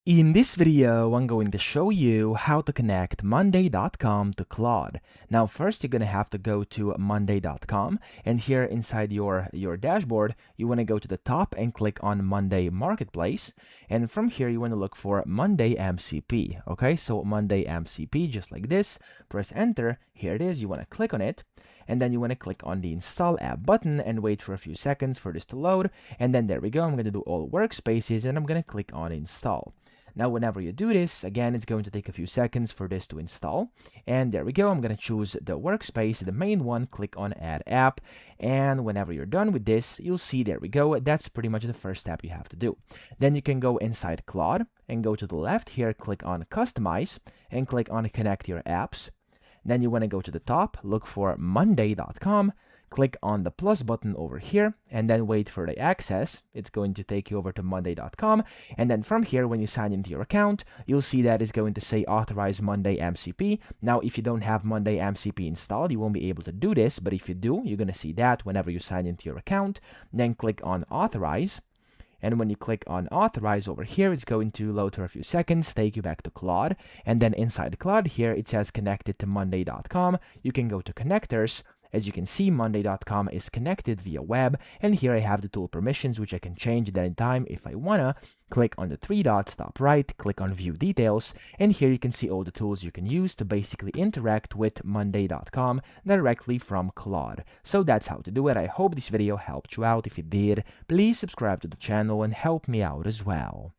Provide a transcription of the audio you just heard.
In this video, I'm going to show you how to connect Monday.com to Claude. Now, first, you're going to have to go to Monday.com, and here inside your dashboard, you want to go to the top and click on Monday Marketplace. And from here, you want to look for Monday MCP. Okay, so Monday MCP, just like this. Press enter. Here it is. You want to click on it. And then you want to click on the install app button and wait for a few seconds for this to load. And then there we go. I'm going to do all workspaces and I'm going to click on install. Now, whenever you do this, again, it's going to take a few seconds for this to install. And there we go. I'm going to choose the workspace, the main one, click on Add App. And whenever you're done with this, you'll see, there we go. That's pretty much the first step you have to do. Then you can go inside Claude and go to the left here, click on Customize, and click on Connect Your Apps. Then you want to go to the top, look for Monday.com. Click on the plus button over here and then wait for the access. It's going to take you over to Monday.com. And then from here, when you sign into your account, you'll see that it's going to say authorize Monday MCP. Now, if you don't have Monday MCP installed, you won't be able to do this. But if you do, you're going to see that whenever you sign into your account. Then click on authorize. And when you click on authorize over here, it's going to load for a few seconds, take you back to Claude. And then inside Claude here, it says connected to Monday.com. You can go to connectors. As you can see, Monday.com is connected via web, and here I have the tool permissions, which I can change at any time if I wanna. Click on the three dots top right, click on View Details, and here you can see all the tools you can use to basically interact with Monday.com directly from Claude. So that's how to do it. I hope this video helped you out. If it did, please subscribe to the channel and help me out as well.